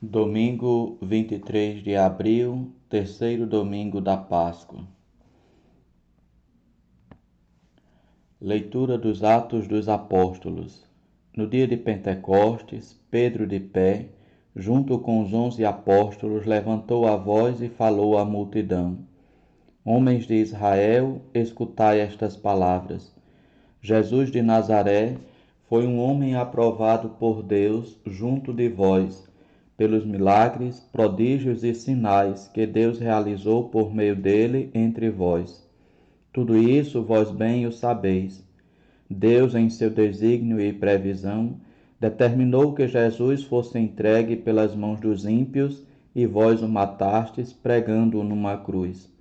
Domingo 23 de abril, terceiro domingo da Páscoa. Leitura dos Atos dos Apóstolos. No dia de Pentecostes, Pedro de pé, junto com os 11 apóstolos, levantou a voz e falou à multidão: Homens de Israel, escutai estas palavras. Jesus de Nazaré foi um homem aprovado por Deus junto de vós, pelos milagres, prodígios e sinais que Deus realizou por meio dele entre vós. Tudo isso vós bem o sabeis. Deus, em seu desígnio e previsão, determinou que Jesus fosse entregue pelas mãos dos ímpios e vós o matastes pregando-o numa cruz.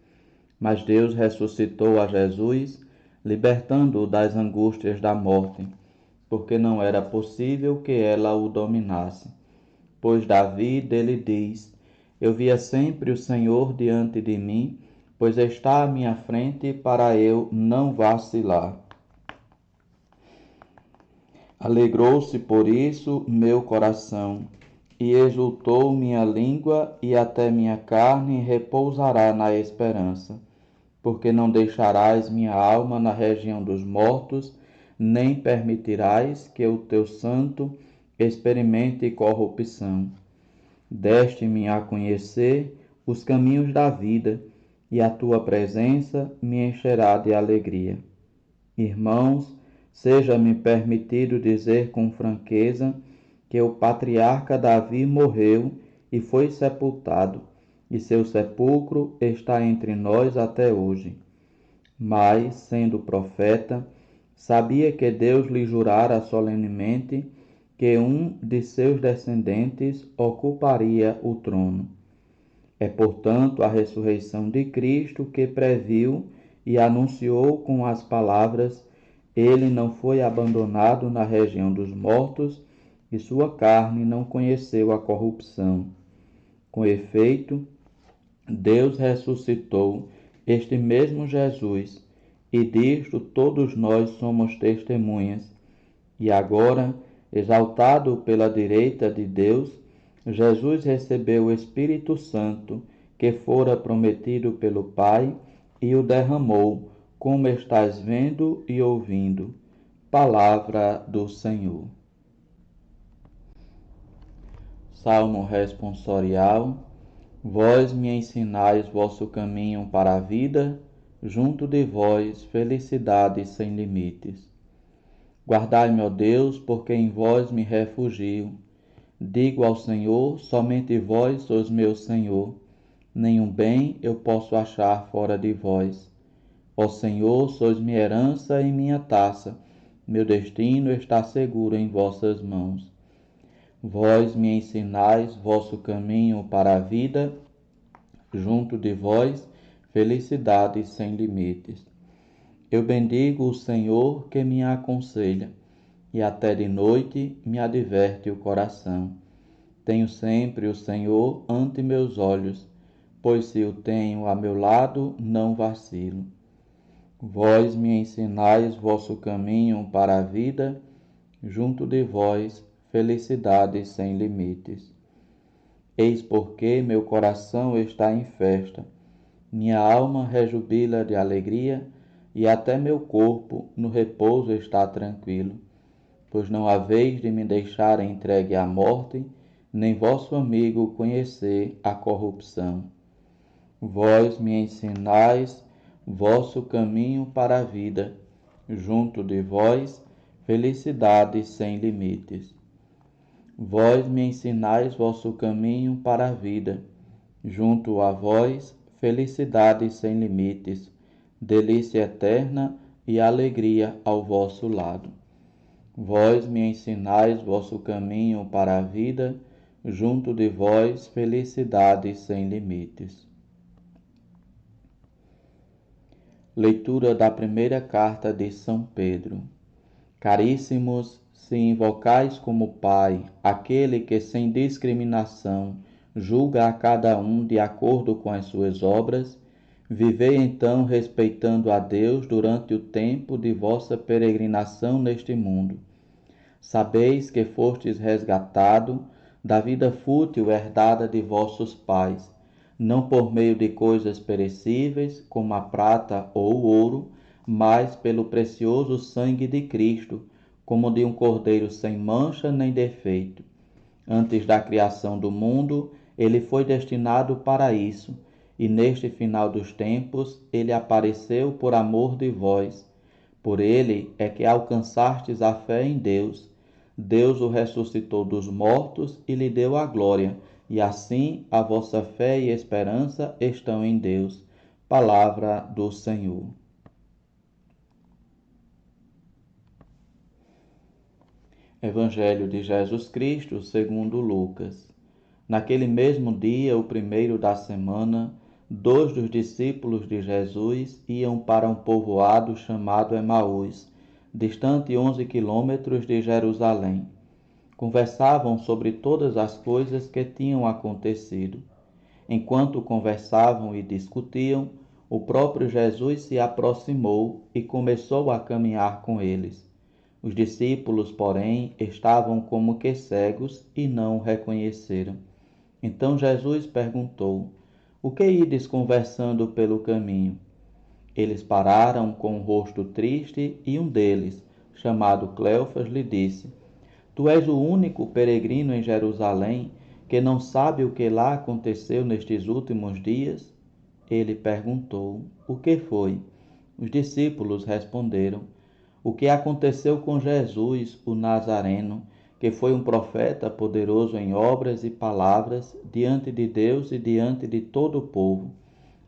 Mas Deus ressuscitou a Jesus, libertando-o das angústias da morte, porque não era possível que ela o dominasse. Pois Davi dele diz: Eu via sempre o Senhor diante de mim, pois está à minha frente para eu não vacilar. Alegrou-se por isso meu coração, e exultou minha língua, e até minha carne repousará na esperança, porque não deixarás minha alma na região dos mortos, nem permitirás que o teu santo experimente corrupção. Deste-me a conhecer os caminhos da vida, e a tua presença me encherá de alegria. Irmãos, seja-me permitido dizer com franqueza que o patriarca Davi morreu e foi sepultado, e seu sepulcro está entre nós até hoje. Mas, sendo profeta, sabia que Deus lhe jurara solenemente que um de seus descendentes ocuparia o trono. É, portanto, a ressurreição de Cristo que previu e anunciou com as palavras: Ele não foi abandonado na região dos mortos, e sua carne não conheceu a corrupção. Com efeito, Deus ressuscitou este mesmo Jesus, e disto todos nós somos testemunhas. E agora, exaltado pela direita de Deus, Jesus recebeu o Espírito Santo, que fora prometido pelo Pai, e o derramou, como estás vendo e ouvindo. Palavra do Senhor. Salmo responsorial. Vós me ensinais vosso caminho para a vida, junto de vós felicidade sem limites. Guardai-me, ó Deus, porque em vós me refugio. Digo ao Senhor, somente vós sois meu Senhor. Nenhum bem eu posso achar fora de vós. Ó Senhor, sois minha herança e minha taça. Meu destino está seguro em vossas mãos. Vós me ensinais vosso caminho para a vida, junto de vós felicidade sem limites. Eu bendigo o Senhor que me aconselha, e até de noite me adverte o coração. Tenho sempre o Senhor ante meus olhos, pois se o tenho a meu lado, não vacilo. Vós me ensinais vosso caminho para a vida, junto de vós felicidade sem limites. Eis porque meu coração está em festa, minha alma rejubila de alegria, e até meu corpo no repouso está tranquilo, pois não haveis de me deixar entregue à morte, nem vosso amigo conhecer a corrupção. Vós me ensinais vosso caminho para a vida, junto de vós felicidade sem limites. Vós me ensinais vosso caminho para a vida, junto a vós felicidade sem limites, delícia eterna e alegria ao vosso lado. Vós me ensinais vosso caminho para a vida, junto de vós felicidade sem limites. Leitura da primeira carta de São Pedro. Caríssimos, se invocais como Pai aquele que sem discriminação julga a cada um de acordo com as suas obras, vivei então respeitando a Deus durante o tempo de vossa peregrinação neste mundo. Sabeis que fostes resgatado da vida fútil herdada de vossos pais, não por meio de coisas perecíveis, como a prata ou o ouro, mas pelo precioso sangue de Cristo, como de um cordeiro sem mancha nem defeito. Antes da criação do mundo, ele foi destinado para isso, e neste final dos tempos ele apareceu por amor de vós. Por ele é que alcançastes a fé em Deus. Deus o ressuscitou dos mortos e lhe deu a glória, e assim a vossa fé e esperança estão em Deus. Palavra do Senhor. Evangelho de Jesus Cristo segundo Lucas. Naquele mesmo dia, o primeiro da semana, 2 dos discípulos de Jesus iam para um povoado chamado Emaús, distante 11 quilômetros de Jerusalém. Conversavam sobre todas as coisas que tinham acontecido. Enquanto conversavam e discutiam, o próprio Jesus se aproximou e começou a caminhar com eles. Os discípulos, porém, estavam como que cegos e não o reconheceram. Então Jesus perguntou: O que ides conversando pelo caminho? Eles pararam com o rosto triste e um deles, chamado Cleofas, lhe disse: Tu és o único peregrino em Jerusalém que não sabe o que lá aconteceu nestes últimos dias? Ele perguntou: O que foi? Os discípulos responderam: O que aconteceu com Jesus, o Nazareno, que foi um profeta poderoso em obras e palavras diante de Deus e diante de todo o povo.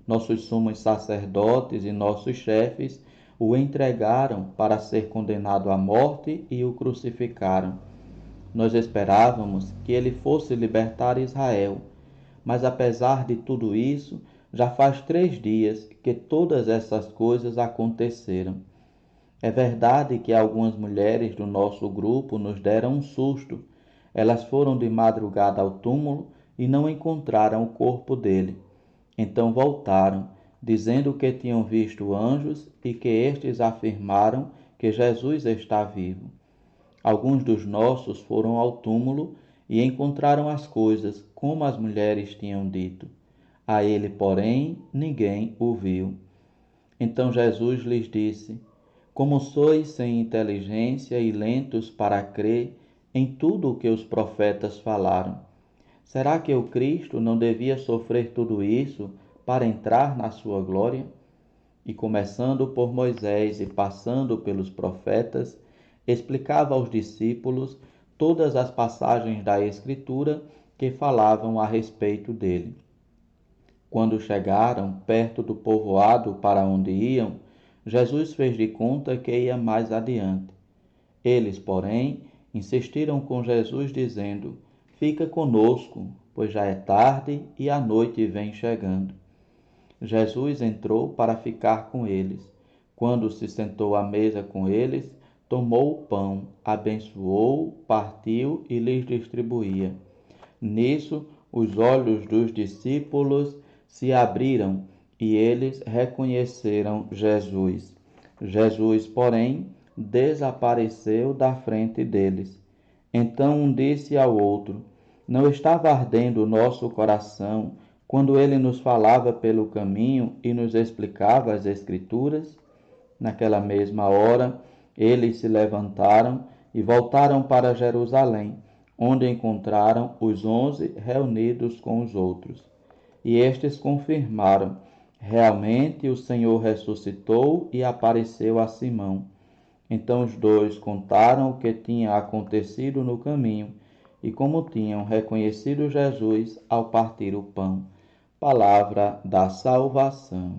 Nossos sumos sacerdotes e nossos chefes o entregaram para ser condenado à morte e o crucificaram. Nós esperávamos que ele fosse libertar Israel, mas apesar de tudo isso, já faz 3 dias que todas essas coisas aconteceram. É verdade que algumas mulheres do nosso grupo nos deram um susto. Elas foram de madrugada ao túmulo e não encontraram o corpo dele. Então voltaram, dizendo que tinham visto anjos e que estes afirmaram que Jesus está vivo. Alguns dos nossos foram ao túmulo e encontraram as coisas como as mulheres tinham dito. A ele, porém, ninguém o viu. Então Jesus lhes disse: Como sois sem inteligência e lentos para crer em tudo o que os profetas falaram? Será que o Cristo não devia sofrer tudo isso para entrar na sua glória? E começando por Moisés e passando pelos profetas, explicava aos discípulos todas as passagens da Escritura que falavam a respeito dele. Quando chegaram perto do povoado para onde iam, Jesus fez de conta que ia mais adiante. Eles, porém, insistiram com Jesus, dizendo: Fica conosco, pois já é tarde e a noite vem chegando. Jesus entrou para ficar com eles. Quando se sentou à mesa com eles, tomou o pão, abençoou, partiu e lhes distribuía. Nisso, os olhos dos discípulos se abriram e eles reconheceram Jesus. Jesus, porém, desapareceu da frente deles. Então um disse ao outro: Não estava ardendo o nosso coração quando ele nos falava pelo caminho e nos explicava as Escrituras? Naquela mesma hora, eles se levantaram e voltaram para Jerusalém, onde encontraram os 11 reunidos com os outros. E estes confirmaram: realmente o Senhor ressuscitou e apareceu a Simão. Então os dois contaram o que tinha acontecido no caminho e como tinham reconhecido Jesus ao partir o pão. Palavra da salvação.